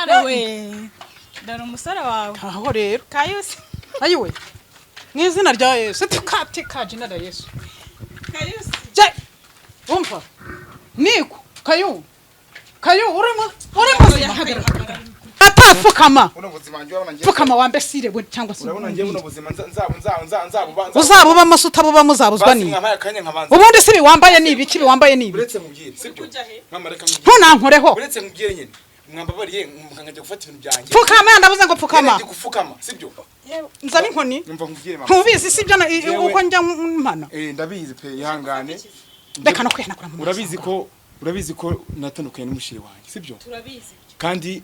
Arawe. Dara umusore wawe. Aho rero. Kayusi. Ayiwe. Mwizina rya Yesu. Tika jina rya Yesu. Kayusi. Je. Umva. Niko. Kayu urimo atafukama fukama wambesire we cyangwa se urabona ngiye buno buzima uzabuba masuta buba muzabuzwa ni ubundi sibi wambaye ni ibiki wambaye ni uretse mubwire sibyo mwamareka ntunankoreho uretse mubwire nyine mwambabariye mukangajya gufata ibintu byanjye fukama ndabuze ngo fukama ndi gufukama sibyo nzana inkoni numva nkubwire mama ntubizi sibyo uko njya mpana ndabizi pe ihangane reka no kwihanagura mu urabizi ko natandukanye n'umushiri wanjye sibyo Turabizi kandi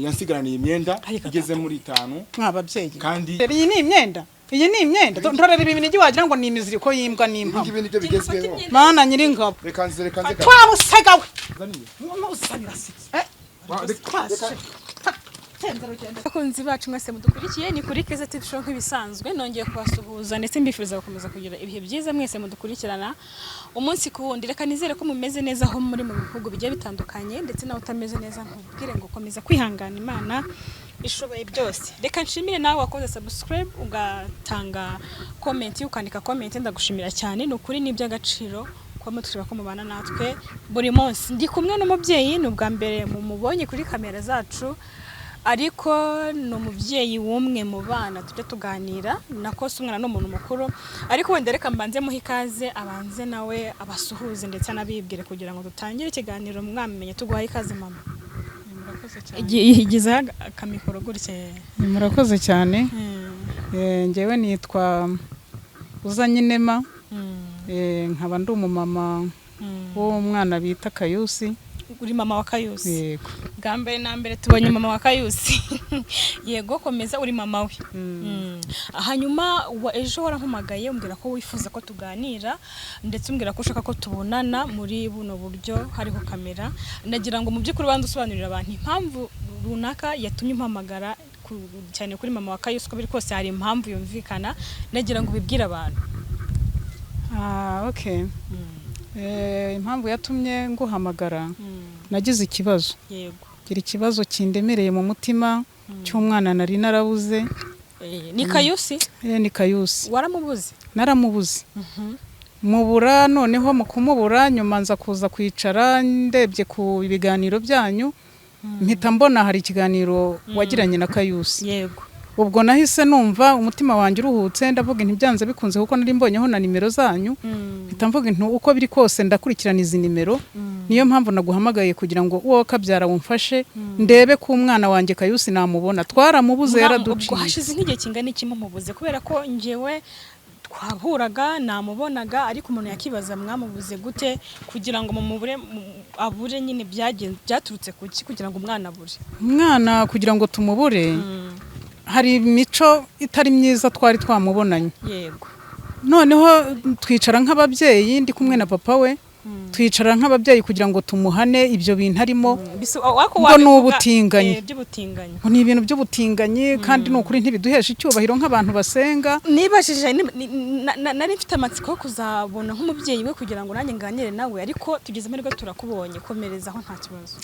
yansigaraniye imyenda igeze muri 5 mwababyeyi kandi iyi ni imyenda ndorera ibinigi wagira ngo ni imiziriko yimbwa n'impamo ibi nibyo bigezweho mana nyiringabo reka nze twabusegawe Abakunzi bacu mwese mudukurikiye ni kuri Keza TV show nk'ibisanzwe nongeye kubasuhuza ndetse mbifuriza gukomeza kugira ibihe byiza mwese mudukurikirana umunsi ku wundi reka nizere ko mumeze neza aho muri mu bihugu bigiye bitandukanye ndetse nawe utameze neza nkubwire ngo komeza kwihangana Imana ishoboye byose reka nshimire nawe wakoze subscribe ugatanga comment ukandika comment ndagushimira cyane ni ukuri n'iby'agaciro ko mutwiba ko mubana natwe buri munsi ndi kumwe n'umubyeyi n'ubwa mbere mumubonye kuri kamera zacu ariko no muvyeyi wumwe mu bana tujye tuganira nakose umwana no muntu mukuru ariko wenda reka mbanze muha ikaze abanze nawe abasuhuze ndetse anabibwire kugira ngo dutangire ikiganiro mwamenye tuguhaye ikaze mama murakoze cyane igize akamikoro gutye murakoze cyane ngewe nitwa Uzanyinema nkaba ndi umumama w'umwana bita Kayusi uri mama wa Kayusi yego gambere na mbere tubonye mama wa Kayusi yego komeza uri mama we hanyuma ejo warampamagaye umbwira ko wifuza ko tuganira ndetse umbwira ko ushaka ko tubonana muri buno buryo hariho kamera nagira ngo mu by'ukuri bandi usobanurira abantu impamvu runaka yatumye umpamagara cyane kuri mama wa Kayusi ko biri kose hari impamvu yumvikana nagira ngo bibwire abantu okay impamvu yatumye nguhamagara nagize ikibazo yego gira ikibazo kindemereye mu mutima cy'umwana nari narabuze ni Kayusi ni Kayusi waramubuze naramubuze mubura noneho mu kumubura nyuma nza kuza kwicara ndebye ku biganiro byanyu mpita mbona hari ikiganiro wagiranye na Kayusi yego ubwo nahise numva umutima wanjye uruhutse ndavuga ntibyanze bikunze kuko nari mbonyeho na nimero zanyu mpita mvuga uko biri kose ndakurikirana izi nimero niyo mpamvu naguhamagaye kugira ngo uwo kabyara wumfashe ndebe ko umwana wanjye Kayusi namubona twaramubuze yaraduciye ubwo hashize nk'igihe kingana iki mumubuze kubera ko njewe twahuraga namubonaga ariko umuntu yakibaza mwamubuze gute kugira ngo mumubure abure nyine byaturutse kuki kugira ngo umwana abure umwana kugira ngo tumubure hari imico itari myiza twari twamubonanye yego noneho twicara nk'ababyeyi ndi kumwe na papa we twicara nk'ababyeyi kugira ngo tumuhane ibyo bintu arimo ngo n'ubutinganyi ni ibintu by'ubutinganyi kandi n'ukuri ntibiduhesha icyubahiro nk'abantu basenga nibashije nari mfite amatsiko yo kuzabona nk'umubyeyi we kugira ngo nanjye nganire nawe ariko tugeze muri rwo turakubonye komerezaho nta kibazo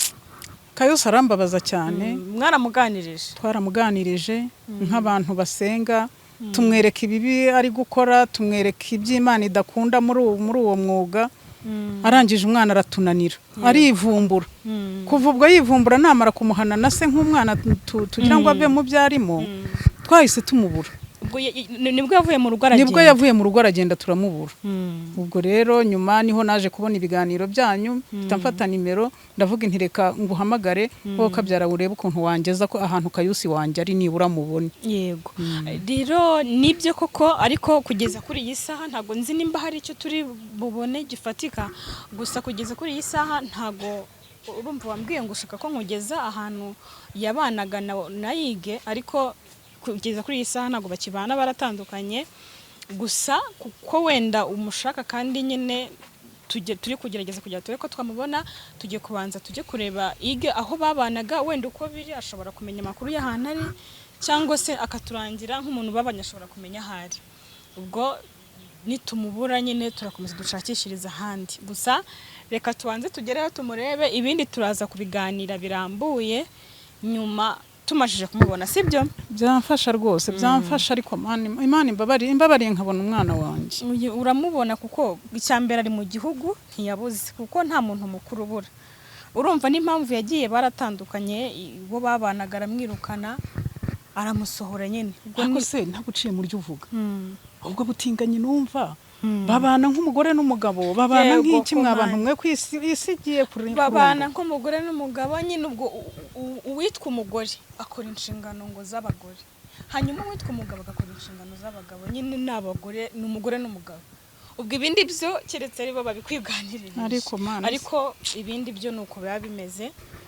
Kayusi arambabaza cyane twaramuganirije nk'abantu basenga tumwereka ibibi ari gukora tumwereka iby'Imana idakunda muri uwo mwuga arangije umwana aratunanira arivumbura kuva ubwo yivumbura namara kumuhana na se nk'umwana tugira ngo ave mu byarimo twahise tumubura nibwo yavuye mu rugo aragenda turamubura ubwo rero nyuma niho naje kubona ibiganiro byanyu mfata nimero ndavuga intireka nguhamagare wowe kabyara urebe ukuntu wangeza ko ahantu Kayusi wanjye ari nibura mubone yego rero nibyo koko ariko kugeza kuri iyi saha ntago nzi nimba hari icyo turi bubone gifatika gusa kugeza kuri iyi saha ntago urumva wambwiye ngo ushaka ko nkugeza ahantu yabanaga na Yige ariko kugeza kuri iyi saha ntago bakibana baratandukanye gusa kuko wenda umushaka kandi nyine turi kugerageza kugira turi ko twamubona tujye kubanza tujye kureba Yige aho babanaga wenda uko biri ashobora kumenya amakuru y'ahantu ari cyangwa se akaturangira nk'umuntu babanye ashobora kumenya ahari ubwo nitumubura nyine turakomeza dushakishiriza ahandi gusa reka tubanze tugereho tumurebe ibindi turaza kubiganira birambuye nyuma tumajije kumubona sibyo byamfasha rwose byamfasha ariko Imana imbabariye nkabona umwana wanjye uramubona kuko icyambere ari mu gihugu ntiyabuze kuko nta muntu mukuru ubura urumva n'impamvu yagiye baratandukanye bo babanaga aramwirukana aramusohora nyine ubwo se ntaguciye mu ryo uvuga ubwo butinganye numva babana nk'umugore n'umugabo babana nk'iki mwabantu mwe kwisigiye kuri babana nk'umugore n'umugabo nyine ubwo uwitwa umugore akora inshingano ngo z'abagore hanyuma uwitwa umugabo agakora inshingano z'abagabo nyine n'abagore n'umugore n'umugabo ubwo ibindi byo keretse ari bo babikwiganirira ariko ibindi byo nuko biba bimeze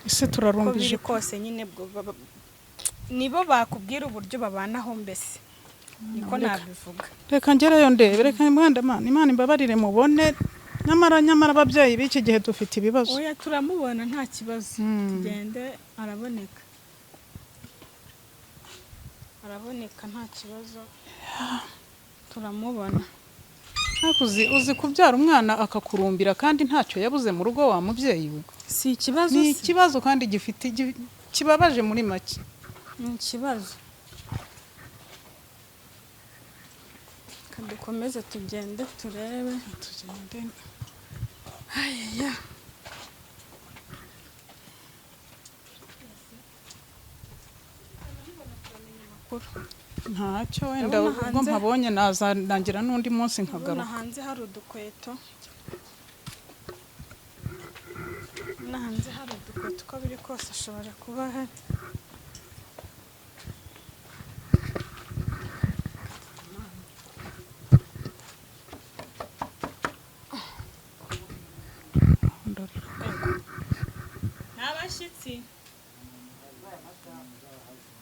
ese turarumbije kose nyine nibo bakubwira uburyo babanaho mbese niko nabivuga reka ngerayo ndebe reka Imana imbabarire mubone nyamara ababyeyi b'iki gihe dufite ibibazo oya turamubona nta kibazo tugende araboneka nta kibazo turamubona uzi kubyara umwana akakurumbira kandi ntacyo yabuze mu rugo wa mubyeyi we si ikibazo ni ikibazo kandi gifite kibabaje muri make ni ikibazo dukomeze tugende turebe ayaya ntacyo wenda ubwo mpabonye nazanangira n'undi munsi nkagaruka hanze hari udukweto uko biri kose ashobora kuba ahari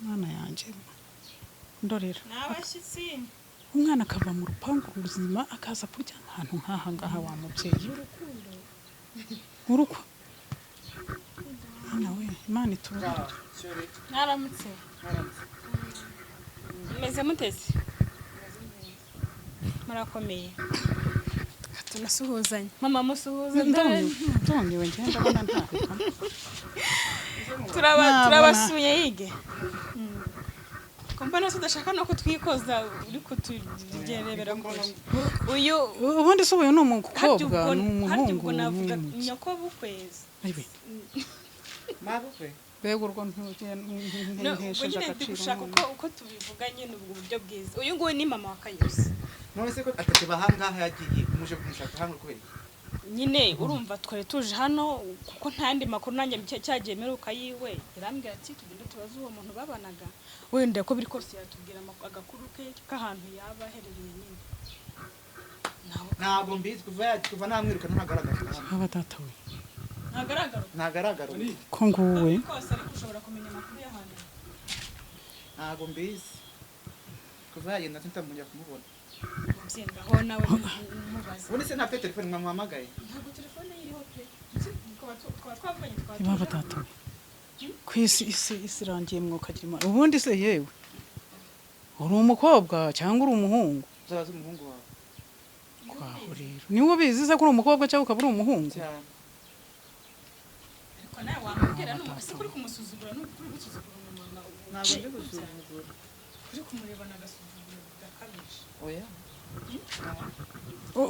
mwana yanjye ndorera n'abashyitsi umwana akava mu rupangu ruzima akaza kuryama ahantu nk'aha ngaha wa mubyeyi uruko nawe Imana itubarire naramutse meze muteze murakomeye tunasuhuzanya mama musuhuza ndonyewe ngenda ndabona ntabwo turabasuye yige kompana tudashaka no kutwikoza uri kutugerebera kure uyu ubundi se uyu ni umukobwa n'umuhungu navuga nyoko bukwezi mabukwe bego urwo ntihesheje agaciro dushaka uko tubivuga nyine ubwo buryo bwiza uyu nguyu ni mama wa Kayusi none se ko atateba hangaha yagiye umuje kumushaka hano kubera nyine urumva twari tuje hano kuko ntandi makuru nanjye cyagiye meruka yiwe yarambwira ati tugende tubaze uwo muntu babanaga wenda ko biri kose yatubwira agakuru ke k'ahantu yaba aherereye nyine ntabwo mbizi kuva namwiruka ntagaragara aba data we ntagaragara ko nguwe kose ariko ushobora kumenya amakuru y'ahantu ntabwo mbizi kuva yagenda ntamujya kumubona mbyindaho nawe mubaze ubundi se nta telefone mwamuhamagaye ntabwo telefone iriho pe twavuganye ibaba data we ku isi irangiye mwokagira Imana ubundi se yewe uri umukobwa cyangwa uri umuhungu uzaza umuhungu wawe kwaho rero niwe ubizi se ko uri umukobwa cyangwa ukaba uri umuhungu ariko nawe wamubwira n'umugasi kuri kumusuzugura n'ukuri gusuzugura umuntu ntabwo ndi gusuzugura kuri kumurebana agasuzuguro gakabije oya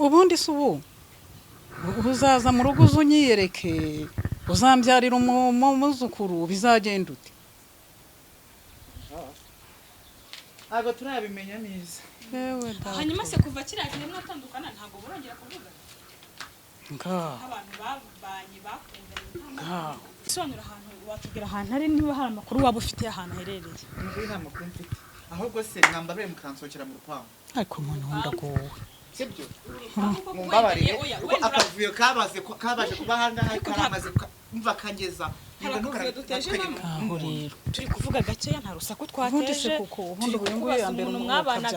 ubundi se ubu uzaza mu rugo unyiyereke uzambyarira umuzukuru bizagenda ute ntabwo turabimenya neza hanyuma se kuva kiriya gihe mwatandukana ntabwo burongera kuvuga abantu babanye bakundanye isobanura ahantu watubwira ahantu ari niba hari amakuru waba ufite ahantu aherereye nta makuru mfite ahubwo se mwambarire mukansohokera mu rupangu ariko umuntu wundagowe sibyo mumbabarire akavuyo kabaje kuba ahangaha karamaze mva kangeza aho rero turi kuvuga gakeya nta rusaku twateje kuko ubundi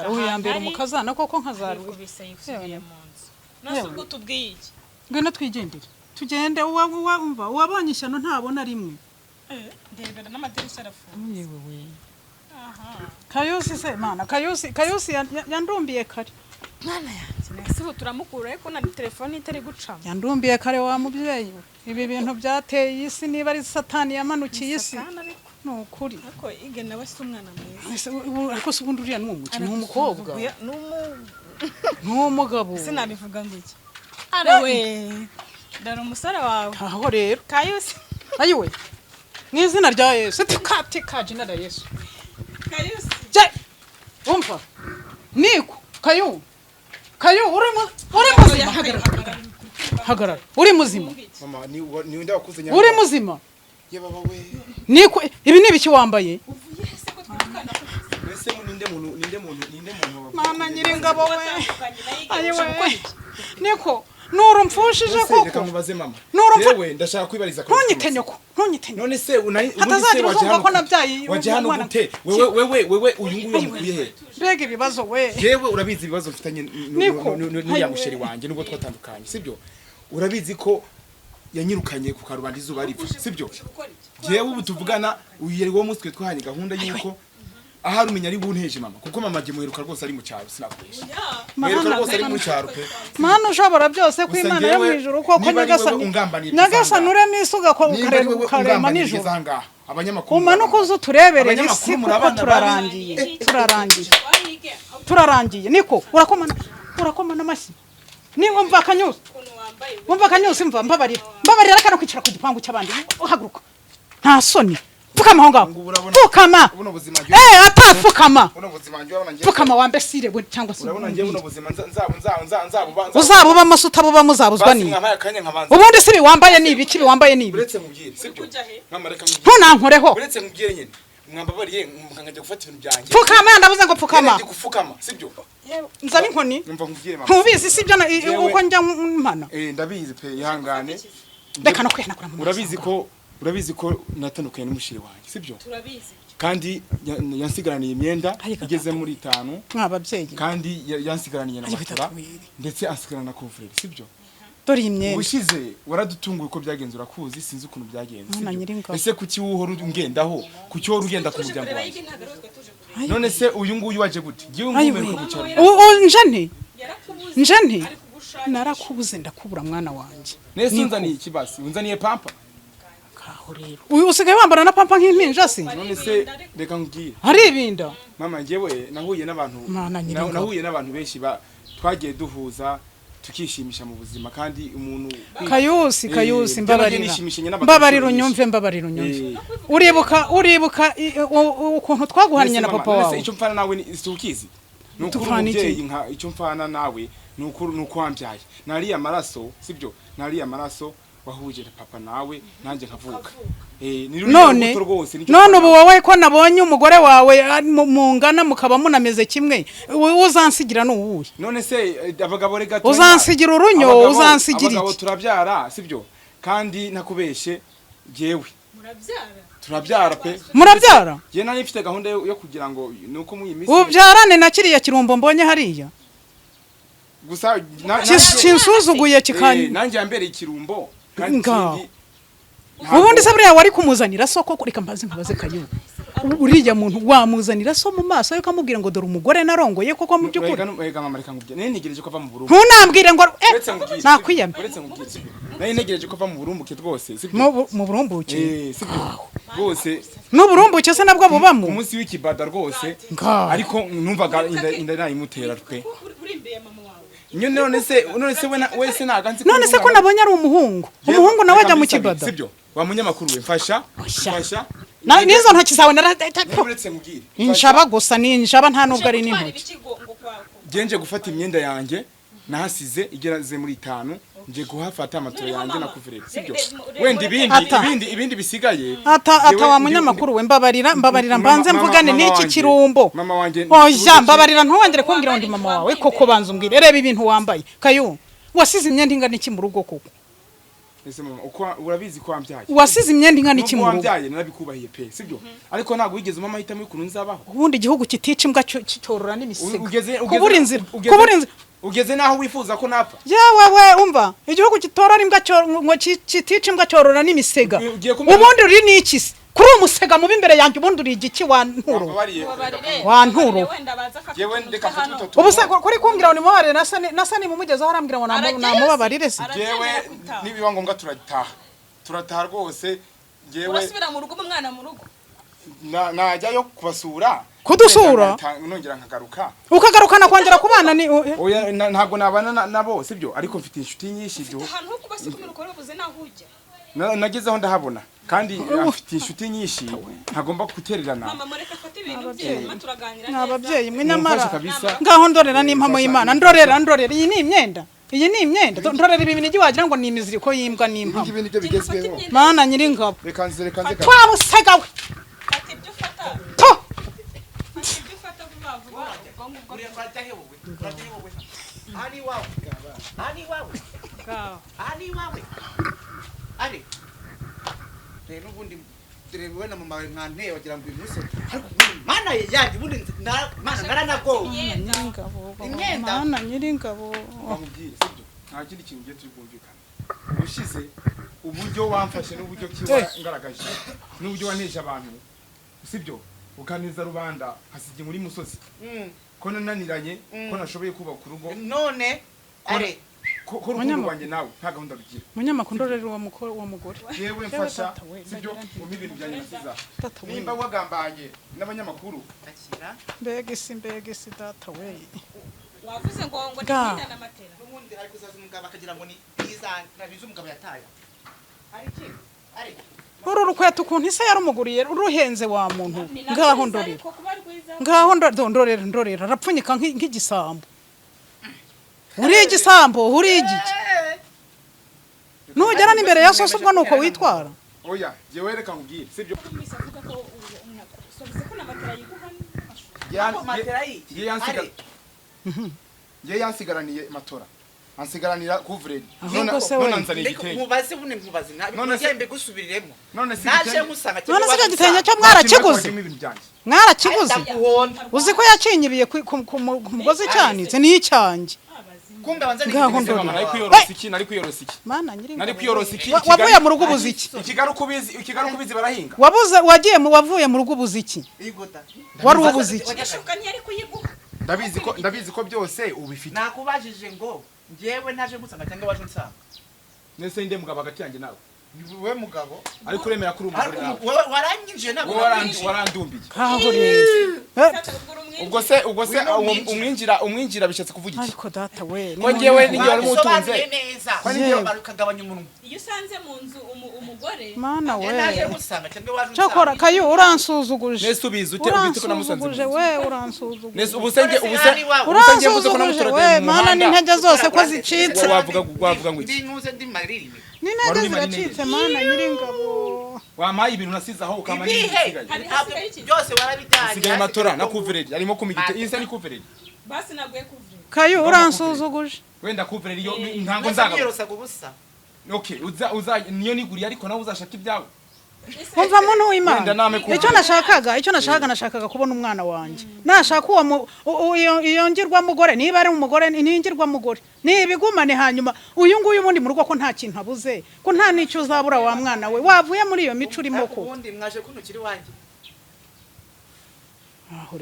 uyu yambere umukazana koko nkazarwe kubise yisubiye mu nzu nasubwo tubwiye iki ngwino twigendere tugende umva uwabonye ishyano ntabona rimwe ndebera n'amadirishya arafunze yewe we Kayusi se mana Kayusi yandumbiye kare mwana yanjye nese ubu turamukura ariko na telefone itari gucamo yandumbiye kare wa mubyeyi ibi bintu byateye isi niba ari satani yamanukiye isi nukuri ariko ige nawe si umwana mwiza ese ariko se ubundi uriya ni umuki ni umukobwa ni umugabo sinabivuga ngo iki arawe dore umusore wawe aho rero Kayusi ayiwe mu izina rya Yesu tika jina rya Yesu Kayusi umva niko kayu uri muzima hagarara uri muzima mama ni wenda wakuze uri muzima ye baba we niko ibi ni ibiki wambaye ese ninde muntu mana nyiringabo we ayiwe niko nurumfushije koko reka mubaze mama Nurumfa yewe ndashaka kwibariza ntunyite nyoko none se ubundi se hatazagira ko nabyaye waje hano gute wewe uyu nguyu wamukuye he mbega ibibazo we yewe urabizi ibibazo mfitanye n'uriya musheri wanjye nubwo twatandukanye sibyo urabizi ko yanyirukanye ku karubanda izuba riva sibyo yewe ubu tuvugana uyu wo muswe twahanye gahunda yuko ahari umenya ari bunteje mama kuko mama agiye muheruka rwose ari mu cyaro sinakoresha muheruka rwose ari mu cyaro pe mana ushobora byose ko Imana yo mu ijuru koko nyagasani urema isi ukarema nijoro abanyamakuru umanuka uze utureberere isi kuko turarangiye niko urakomana amashyi niba wumva akanyusi mbabarira kano kwicara ku gipangu cy'abandi uhaguruka nta soni pfukama aho ngaho pfukama atapfukama pfukama wa mbesire we cyangwa se urabona ngiye buno buzima uzabubamo se utabubamo uzabuzwa ni ubundi se biwambaye ni ibiki biwambaye ni ibi uretse mubwire sibyo nkamareka ntunankoreho uretse mubwire nyine mwambabariye mukangajya gufata ibintu byanjye pfukama ndavuze ngo pfukama ndi gufukama sibyo nzaba inkoni numva nkubwire mama ntubizi sibyo uko njya mpana ndabizi pe ihangane reka no kwihanagura mu urabizi ko natandukanye n'umushiri wanjye sibyo turabizi kandi yansigaraniye imyenda igeze muri 5 mwababyeyi kandi yansigaraniye na matora ndetse asigarana na couvre sibyo dore imyenda ubushize waradutunguye uko byagenze urakuzi sinzi ukuntu byagenze ese kuki wuhora ungendaho kuki wohora ugenda ku muryango wanjye none se uyu nguyu waje gute giye umwumere ku cyaro njane narakubuze ndakubura mwana wanjye nese unzaniye ikibasi unzaniye pampa uyu usigaye wambara na pampa nk'impinja se none se reka nkubwire hari ibinda mama njyewe nahuye n'abantu benshi twagiye duhuza tukishimisha mu buzima kandi umuntu Kayusi mbabarira unyumve uribuka ukuntu twaguhanye na papa wawe icyo mfana nawe si ukizi n'umubyeyi nka icyo mfana nawe nuko wambyaye nariya maraso sibyo nariya maraso wahuje papa nawe nanjye nkavuka none ubu wowe ko nabonye umugore wawe mungana mukaba munameze kimwe uzansigira n'uwuhe none se abagabo rega uzansigira urunyo uzansigira iki abagabo turabyara sibyo kandi nakubeshe jewe turabyara pe murabyara je nari mfite gahunda yo kugira ngo nuko mu imisi ubyarane na kiriya kirumbo mbonye hariya gusa kinsuzuguye kikanye nanjye yambere ikirumbo ubundi se buriya wari kumuzanira soko kureka mbaze nkabaze Kayubu uriya muntu wamuzanira so mu maso yuko amubwira ngo dore umugore narongoye koko mu byukuri ega mama reka ngubye nene ntegereje ko ava mu burumbu ntunambwire ngo nakwiyame uretse ngubye nene ntegereje ko ava mu burumbuke rwose mu burumbuke sibyo rwose n'uburumbuke se nabwo bubamo umunsi w'ikibada rwose ariko numvaga inda nayimutera twe none se wese naganze none se ko nabonye ari umuhungu nawe ajya mu kibada sibyo wa munyamakuru we mfasha nizo ntoki zawe uretse ngubwire inshaba gusa ni inshaba nta nubwo ari n'intoki genje gufata imyenda yanjye nahasize igeraze muri 5 nje guhafata amatora yanjye na kuvurera sibyo wenda ibindi bisigaye ata wa munyamakuru we mbabarira mbanze mvugane n'iki kirumbo mama wanje oya mbabarira ntuwongere kumbwira ngo ndi mama wawe koko banza umbwire reba ibintu wambaye Kayu wasize imyenda ingana iki mu rugo koko ese mama uko urabizi ko wambyaye wasize imyenda ingana iki mu rugo wambyaye narabikubahiye pe sibyo ariko ntago wigeze mama hitamo y'ukuntu nzabaho ubundi igihugu kitica imbwa cyorora n'imisego kubura inzira ugeze naho wifuza ko napfa yewe we umva igihugu kitorora imbwa ngo kitica imbwa cyorora n'imisega ubundi uri n'iki se kuri umusega mubi imbere yanjye ubundi uri igiki wa nturo yewe ndeka ubu se kuri kumbwira ngo nimubarire nasani mumugezeho arambwira ngo namubabarire se yewe nibiba ngombwa turataha rwose yewe urasubira mu rugo umwana mu rugo najyayo kubasura Kudusura? nongera nkagaruka ukagarukana kongera kubana ni oya ntabwo nabana nabo sibyo ariko mfite inshuti nyinshi byo ahantu ho kubasukura ukora ubuze naho ujya nagezeho ndahabona kandi afite inshuti nyinshi ntagomba gutererana mama mureka afate ibintu bye mama turaganira neza ababyeyi mwe nyamara kabisa. ngaho ndorera n'impamo y'Imana ndorera iyi ni imyenda ndorera ibi binigi wagira ngo ni imiziriko y'imbwa n'impamo ibi nibyo bigezweho mana nyir'ingabo reka nze twabusegawe fata ibyo ufata to fata ibyo ufata vuba vuba uriya twajya hewe ari wawe ari rero ubundi rero we na mama wawe mwanteye wagira ngo uyu munsi mana yaje ubundi mana naranagowe imyenda mana nyir'ingabo bamubwire sibyo nta kindi kintu ugiye turi bwumvikana ushize uburyo wamfashe n'uburyo kiba ngaragaje n'uburyo waneje abantu sibyo ukaniza rubanda hasige muri musozi ko nananiranye ko nashoboye kubaka urugo none are ko urukundo rwanjye nawe nta gahunda rugira munyamakuru ndorera uwo mugore yewe mfasha sibyo mu bintu byanjye nziza nimba wagambanye n'abanyamakuru akira mbega isi data we wavuze ngo ndinda na matera ubundi ariko uzaza umugabo akagira ngo ni biza nabize umugabo yataye ari ki ari uru rukweto ukuntu ise yarumuguriye ruhenze wa muntu ngaho ndorera arapfunyika nk'igisambo uri igisambo uri igiki nugera n'imbere ya soso ubwo nuko witwara oya jewe reka nkubwire sibyo yansigaraniye matora ansigaranira kuvredi none anzaniye igitenge mubaze bune mubaze ngembe gusubiriremo none naje musanga none se igitenge cyo mwarakiguze mwarakiguze uzi ko yacinyibiye ku mugozi cyanitse ni icyanjye kumbe wanze nari kwiyorosa iki mana nyiri nari kwiyorosa iki wavuye mu rugo ubuziki ikigarukubizi barahinga wavuye mu rugo ubuziki wari ubuziki ndabizi ko byose ubifite nakubajije ngo ngewe ntaje gusanga cyangwa waje nsanga nese inde mugabo hagati yanjye nawe we mugabo ariko uremera kuri umugore nawe waranyinjiye nako warandumbiye ubwo se umwinjira bishatse kuvuga iki ariko data we ko ngewe ninjye wari mutunze ko ngewe barukagabanya umunwa iyo usanze mu nzu umugore mana we naje gusanga cyangwa waje cyokora kayo uransuzuguje nese ubizi ute ko namusanze we uransuzuguje nese ubusenge uransuzuguje we mana n'intege zose ko zicitse wavuga ngo iki ndinuze ndi maririme n'intege ziracitse mana nyir'ingabo wamaye ibintu nasize aho ukamanya ibisigaye byose warabijyanye sigaye matora na kuvredi arimo kumigite iyi se ni kuvredi basi naguye kuvredi kayo uransuzuguje wenda kuvredi iyo ntango nzaga yirosaga ubusa okay uza niyo niguriye ariko nawe uzashaka ibyawe umva muntu w'Imana icyo nashakaga kubona umwana wanjye nashaka iyo ngirwa mugore niba ari umugore ningirwa mugore nibigumane hanyuma uyu nguyu ubundi mu rugo ko nta kintu abuze ko nta nicyo uzabura wa mwana we wavuye muri iyo mico urimo ko ubundi mwaje kunukiri wanjye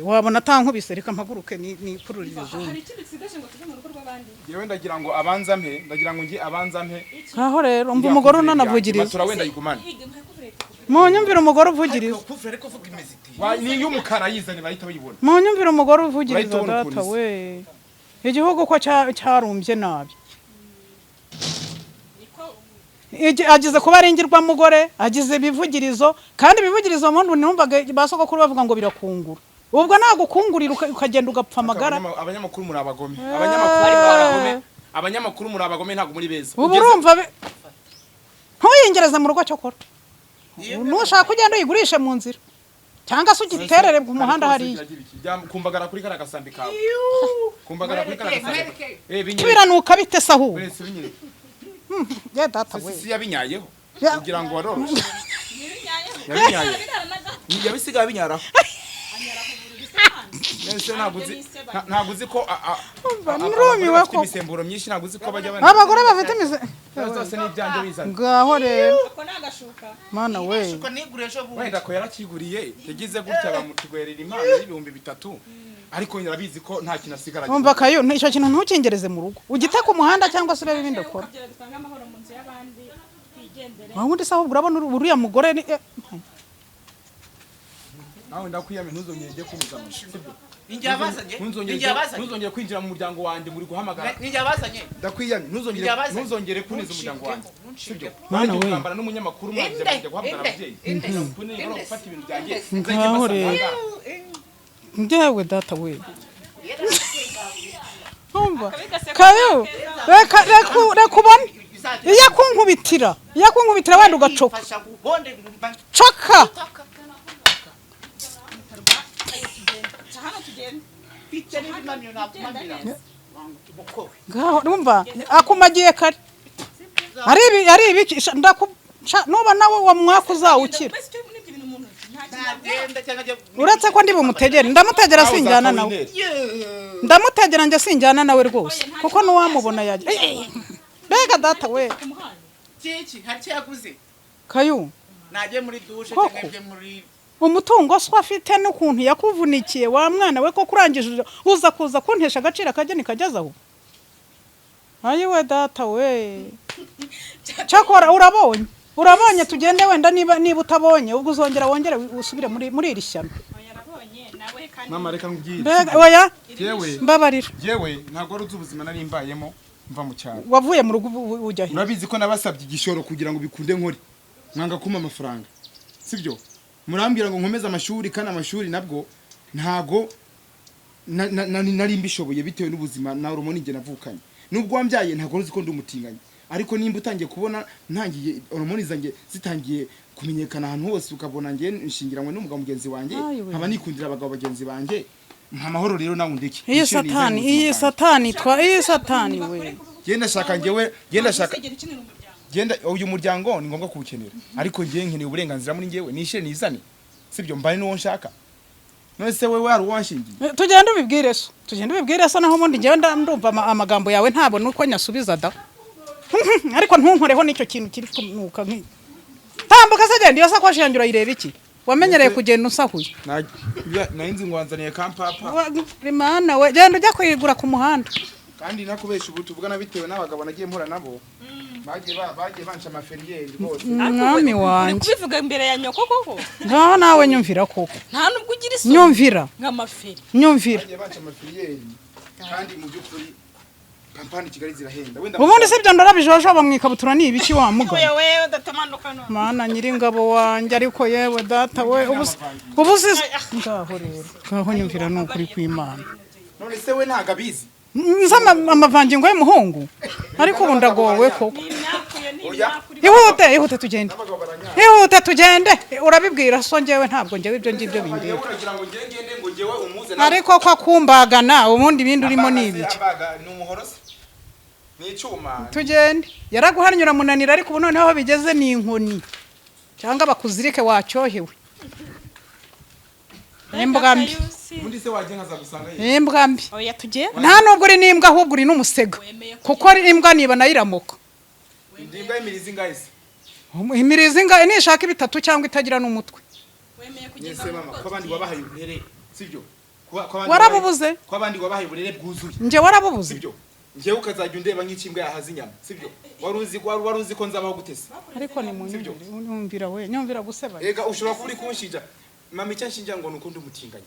wabona atankubise reka mpaguruke ni pururire zone hari ikindi sigaje ngo tujye mu rugo rw'abandi yewe ndagira ngo abanza mpe aho rero umva umugore unanavugiriza matora wenda yigumane munyumvira umugore uvugiriza kuvura ariko vuga imiziti ni y'umukara yizane bahita bayibona munyumvira umugore uvugiriza data we igihugu ko cyarumbye nabi agize kuba arengirwa mugore agize ibivugirizo kandi ibivugirizo muntu numvaga basogokuru bavuga ngo birakungura ubwo ntago kungurira ukagenda ugapfa amagara abanyamakuru muri abagome abanyamakuru muri abagome ntago muri beza ubu urumva ntuyingereze mu rugo cyokora nushaka ugenda uyigurishe mu nzira cyangwa se ugiterere ku muhanda hariya kumbagara kuri kara gasambi kawe kumbagara kuri kara gasambi biranuka bite sahu ya data we si yabinyayeho kugira ngo waroroshe yabisigaye binyaraho nese ntaguzi ko nrumiwe ko imisemburo myinshi ntaguzi ko bajya abagore bafite imisemburo zose n'ibyanjye bizana ngaho rero ako nagashuka mana we shuka nigure ejo bundi wenda ko yarakiguriye yagize gutya bamutugwerera imana y'ibihumbi 3 ariko nyirabizi ko nta kintu asigara umva kayo icyo kintu ntukingereze mu rugo ugite ku muhanda cyangwa se urebe ibindi ukora dutanga amahoro mu nzu y'abandi twigendere wundi saho urabona uriya mugore nawe ndakwiyame ntuzongere ujye kunyuza mu sibyo ninjye abazanye ntuzongere kwinjira mu muryango wanjye muri guhamagara ninjye abazanye ndakwiyame ntuzongere kuniza umuryango wanjye sibyo Mwana we. ukambara n'umunyamakuru mwaje kujya guhamagara ababyeyi kunira gufata ibintu byanjye Ngaho rero. Njyewe data we. Umva. Kayo. Reka ubone. Iyo kunkubitira wenda ugacoka. Coka. Ngaho numva akumagiye kare. Ari ibiki nuba nawe wa mwaka uzawukira. Uretse ko ndi bumutegere ndamutegera sinjyana nawe. Ndamutegera njye sinjyana nawe rwose kuko nuwamubona yaje. Mbega data we. Kiki hari cyaguze. Kayu. Naje muri dushe cyangwa muri umutungo swa afite n'ukuntu yakuvunikiye wa mwana we ko kurangije uza kuza kuntesha agaciro akageni kagezaho. Ayiwe data we. Cyakora urabonye tugende wenda niba utabonye ubwo uzongera wongere usubire muri iri shyano. mama reka ngubwire Oya yewe mbabarira yewe ntabwo ari ubuzima nari mbayemo mva mu cyaro wavuye mu rugo ujya he. urabizi ko nabasabye igishoro kugira ngo bikunde nkore mwanga kuma amafaranga sibyo murambwira ngo nkomeze amashuri kandi amashuri nabwo ntago nari mbishoboye bitewe n'ubuzima na hormone nge navukanye nubwo wambyaye ntago uzi ko ndi umutinganye ariko nimba utangiye kubona ntangiye hormone zanjye zitangiye kumenyekana ahantu hose ukabona nge nshingiranywe n'umugabo mugenzi wanjye nkaba nikundira abagabo bagenzi banjye nta mahoro rero nawe ndeke iyi satani we genda shaka uyu muryango ni ngombwa kuwukenera ariko ngiye nkeneye uburenganzira muri ngewe nishe nizane sibyo mbane n'uwo nshaka none se wewe ari uwanshingiye tugende ubibwire so naho ubundi ngewe ndumva amagambo yawe ntabona uko nyasubiza da ariko ntunkoreho n'icyo kintu kiri kunuka nk'i tambuka se genda iyo sakoshi yanjye urayireba iki wamenyereye kugenda usahuye nayinzi ngo wanzaniye kampapa Imana we genda ujya kuyigura ku muhanda kandi nakubesha ubu tuvugana bitewe n'abagabo nagiye mpura nabo bagiye banca amaferiyeri rwose mwami wanjye kubivuga imbere ya nyoko koko ngaho nawe nyumvira koko nta nubwo ugira isoni nyumvira nk'amaferi bagiye banca amaferiyeri kandi mu by'ukuri kampani Kigali zirahenda ubundi se byo ndarabijojo bamwikabutura ni ibiki wa muga wewe datamanuka no mana nyiringabo wanjye ariko yewe data we ubu se ngaho rero ngaho nyumvira n'ukuri kw'Imana none se we ntago abizi nzama amavangingo y'umuhungu ariko ubu ndagowe koko ihute tugende urabibwira so ngewe ntabwo ngewe ibyo ngibyo bindeba ariko ko akumbagana ubundi ibindi urimo ni ibiki tugende yaraguhannye uramunanira ariko ubu noneho aho bigeze ni inkoni cyangwa bakuzirike wacyohewe imbwa mbi imbwa mbi nta nubwo uri n'imbwa ahubwo uri n'umusega kuko imbwa niba nayo iramuka imirizi ingahe nishaka ibitatu cyangwa itagira n'umutwe warabubuze njye warabubuze njyewe ukazajya undeba nk'ikimbwa yahaze inyama sibyo wari uzi ko nzabaho gutese ariko ni nyumvira guseba ega ushobora kuba uri kunshinja mama icyo nshinja ngo nuko ndi umutinganye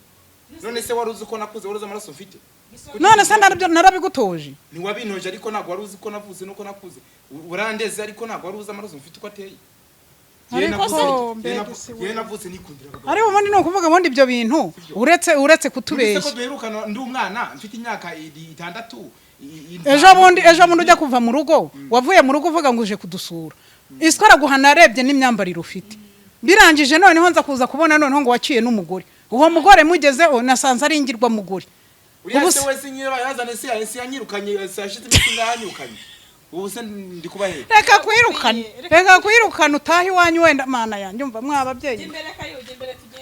none se wari uzi ko nakuze wari uzi amaraso mfite none se narabigutoje ntiwabintoje ariko ntabwo wari uzi ko navuze nuko nakuze urandeze ariko ntabwo wari uzi amaraso mfite uko ateye navutse nikundira abagabo ariko ubundi ni ukuvuga ubundi ibyo bintu uretse kutubeshya ko duherukana ndi umwana mfite imyaka 6 ejo bundi ujya kuva mu rugo wavuye mu rugo uvuga ngo uje kudusura isi araguhana arebye n'imyambarire ufite birangije noneho nza kuza kubona noneho ngo waciye n'umugore uwo mugore mugezeho nasanze ari ingirwa mugore ubu se wese nyira yazane se yanyirukanye sashite imishinga yanyirukanye ubu se ndi kubahe reka kwirukana utahi wanyu wenda mana yanjye umva mwababyeyi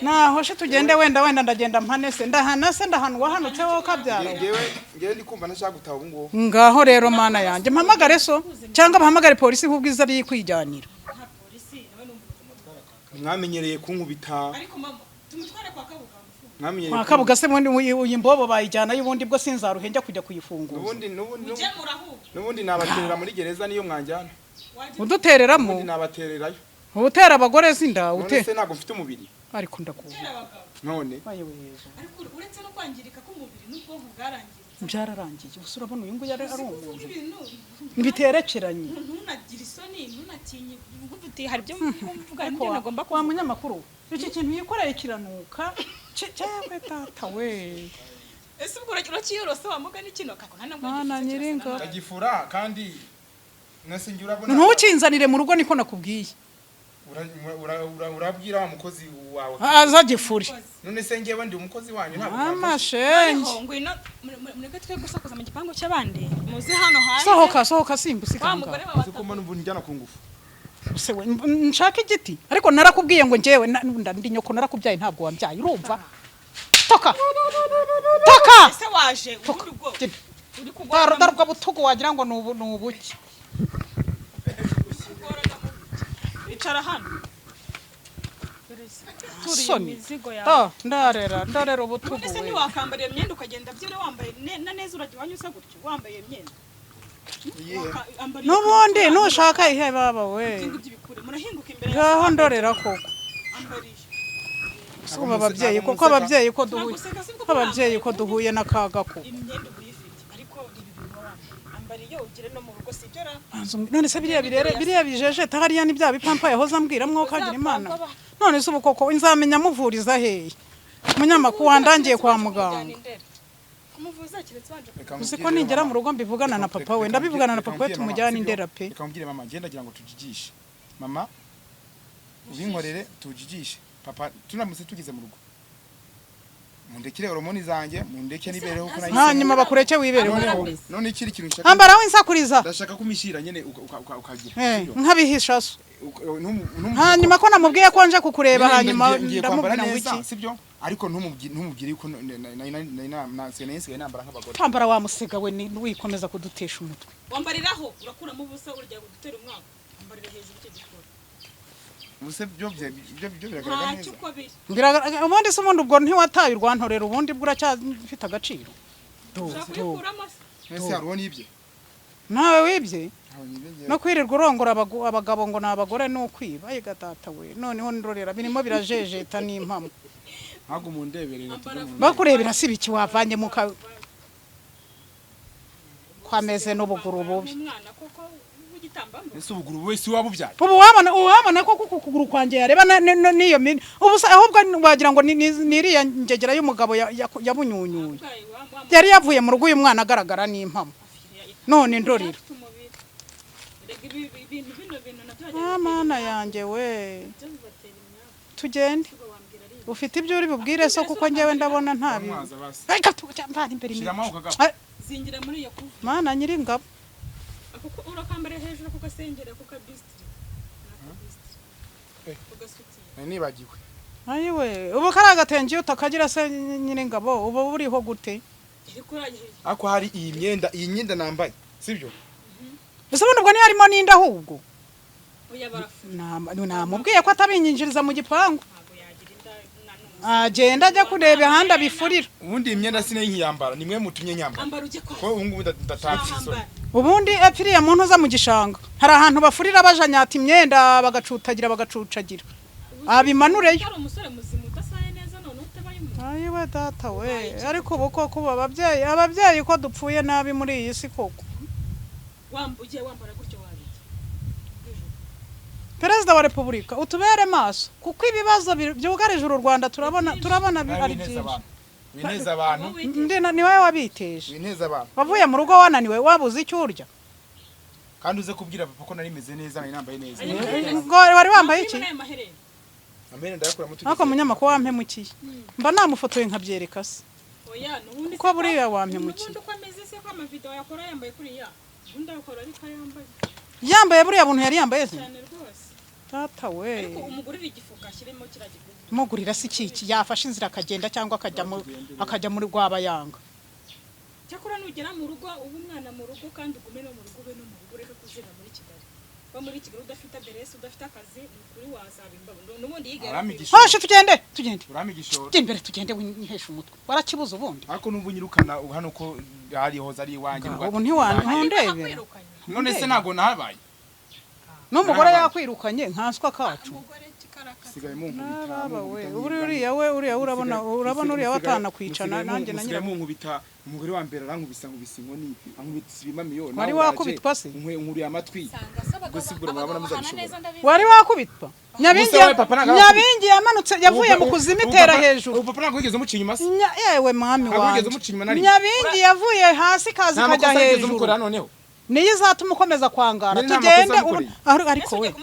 naho she tugende wenda ndagenda mpanese ndahana wahanutse wowe kabyara ngewe ndi kumva nashaka gutaha ubu ngo ngaho rero mana yanjye mpamagare so cyangwa bahamagare polisi kubwiza ari kwijyanira mwamenyereye kunkubita ariko mama tumutware kwa kabuga mwamenyereye akabuga se uyu mbobo bayijyana y'ubundi bwo sinzaruhe njya kujya kuyifungura n'ubundi nabaterera muri gereza niyo mwanjyana udutereramo nabatererayo utera abagore zinda none se ntabwo mfite umubiri ariko ndakuba none bayewe Yezu ariko uretse no kwangirika k'umubiri n'ubwonko bwarangiritse byararangiye gusa urabona uyu nguyu ari umuntu ibintu ntibiterekeranye ntunagire isoni ntunatinye uvuga uti hari ibyo mvuga ariko n'ibyo nagomba wa munyamakuru iki kintu yikoreye kiranuka cyewe tata we ese ubwo urakiyorose wamuga n'ikino kako Mana nyiringa agifura kandi nase ngi urabona ntukinzanire mu rugo niko nakubwiye urabwira wa mukozi wawe azagifuri none se ngewe ndi umukozi wanyu ntabwo amashenge ngwino mureke twe gusakuza mu gipangu cy'abandi muzi hano hanze sohoka simbusi wa mugore kanga uzi ko mbona ubu njyana ku ngufu se we nshaka igiti ariko narakubwiye ngo ngewe ndi nyoko narakubyaye ntabwo wambyaye urumva toka ese waje uri kugora darwa butugu wagira ngo ni ubuki icara hano soni imizigo yawe ndarera ubutugu ese we ntiwakambara iyo myenda ukagenda byure wambaye na neza urajya wanyusa gutyo wambaye iyo myenda n'ubundi nushaka ihe baba we murahinguka imbere ngaho ndorera koko ambariye suba ababyeyi kuko ababyeyi ko duhuye ababyeyi ko duhuye n'akaga ko imyenda uyifite ariko ibi bintu ambariye ugire no mu rugo sibyo ra none se biriya bijeje hariya ni bya bipampa yahoze ambwira mwokagira imana none se ubu koko nzamenya muvuriza hehe umunyamakuru wandangiye kwa muganga kumuvuza kiretse wanje uzi ko ningera mu rugo mbivugana na papa we ndabivugana na papa we tumujyana indera pe reka mbwire mama ngenda ngira ngo tujigishe mama ubinkorere tujigishe papa tunamuse tugize mu rugo mundekire hormoni zanjye mundeke nibereho ko nayi hanyuma bakureke wibereho none ikiri kintu nshaka ambara winsakuriza ndashaka kumishira nyene ukagira nkabihisha so hanyuma ko namubwiye ko nje kukureba hanyuma ndamubwira ngo iki sibyo ariko ntumubwire yuko senensi nambara nk'abagore tambara wamusega we wikomeza kudutesha umutwe wambariraho urakuramo ubusa urya gutera umwaka wambarira hejuru cyo gikora ubuse byo biragaragara neza ubundi se ubundi ubwo ntiwataye urwantorera ubundi buracyafite agaciro ese hariho n'ibye nawe wibye no kwirirwa urongora abagabo ngo ni abagore ni ukwiba yiga data we noneho ndorera birimo birajejeta n'impamo ntabwo mundeberera bakurebera si biki wavanye mu kwameze n'ubuguru bubi ese ubuguru wese wabubyaye ubu wabona ko kukuguru kwanjye yareba n'iyo mini ubu ahubwo wagira ngo niriya ngegera y'umugabo yabunyunyuye yari yavuye mu rugo uyu mwana agaragara n'impamo none ndorera mana yanjye we tugende ufite ibyo uri bubwire so kuko njyewe ndabona nta bintu reka tujyane imbere zingira muri iyo kuva mana nyiringabo kuko urakambara hejuru kuko sengera kuko bistri nibagiwe ayiwe ubu kari agatenge utakagira se nyiringabo ubu buriho gute ako hari iyi myenda nambaye sibyo ese ubundi ubwo ntiharimo n'inda ahubwo oya barafu namubwiye ko atabinyinjiriza mu gipangu agenda ajya kureba ahandi abifurira ubundi iyi myenda sinari nkiyambara nimwe mutumye nyambara ko ubu ngubu ndatatse isoni ubundi epfiriya muntu uza mu gishanga hari ahantu bafurira bajanyata imyenda bagacucagira abimanureyo hari umusore muzima udasaye neza none utabaye umuntu ayiwe data we ariko ubu koko ababyeyi ko dupfuye nabi muri iyi si koko ugiye wambara gutyo wabiki Perezida wa Repubulika utubere maso kuko ibibazo byugarije u Rwanda turabona ari byinshi wineza abantu ni wowe wabiteje wineza abantu wavuye mu rugo wananiwe wabuze icyo urya kandi uze kubwira papa ko nari meze neza nari nambaye neza ngo wari wambaye iki amene ndayakura mutu ako munyamakuru wampemukiye mba namufotoye nkabyereka se oya nubundi ko buriya wampemukiye ubundi ko ameze se ko amavideo yakora yambaye kuri ya ubundi akora ariko yambaye buriya buntu yari yambaye se cyane rwose tata we ariko umugurira igifuka ashyiremo kiragikugira mugurira si iki yafashe inzira akagenda cyangwa akajya muri rwabayanga cyakora nugera mu rugo ubu umwana mu rugo kandi ugume no mu rugo ube no mu rugo reka kuzira muri Kigali ba muri Kigali udafite aderesi udafite akazi kuri wazabimba nubundi yigera hashe tugende uramigishoro imbere tugende wihesha umutwe warakibuza ubundi ariko numva nyirukana hano ko ari hoza ari iwanjye ubu ntiwandebe none se nago nahabaye n'umugore yakwirukanye nkanswa kacu musigaye munkubita naraba we uriya urabona uriya watanakwicana nanjye na nyiramu munkubita umugore wa mbere arankubisa nkubisa inkoni ankubita ibimamiyo wari wakubitwa se nkuriye amatwi gusigura murabona muzabishobora wari wakubitwa nyabingi yamanutse yavuye mu kuzima itera hejuru papa ntabwo wigeze umuca inyuma se yewe mwami wanjye nari nyabingi yavuye hasi kazi kajya hejuru niyo izatuma ukomeza kwangara tugende ariko we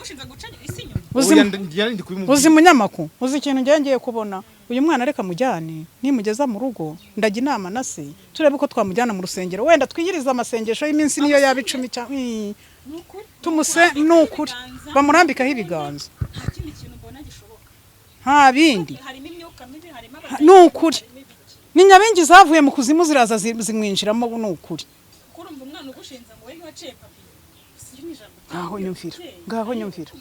uzi munyamakuru uzi ikintu ngiye kubona uyu mwana reka mujyane nimugeza mu rugo ndajya inama na se turebe ko twamujyana mu rusengero wenda twiyiriza amasengesho y'iminsi niyo yaba 10 cyangwa tumuse nukuri bamurambikaho ibiganza nta bindi nukuri ni nyabingi zavuye mu kuzimu ziraza zimwinjiramo nukuri ngaho nyumvira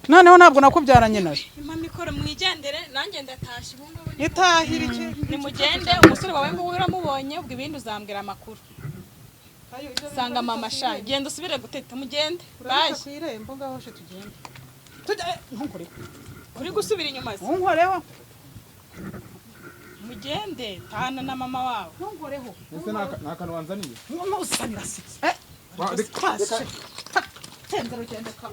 noneho ntabwo nakubyaranye nayo imamikoro mwigendere nanjye ndatashye ubu ngubu itahira iki nimugende umusore wawe ngo uramubonye ubwo ibindi uzambwira amakuru sanga mama sha genda usubire guteta mugende baje kwirembo ngaho she tugende ntunkore uri gusubira inyuma se ntunkoreho mugende tahana na mama wawe ntunkoreho ese nakano wanzaniye musanira se reka tendero genda ka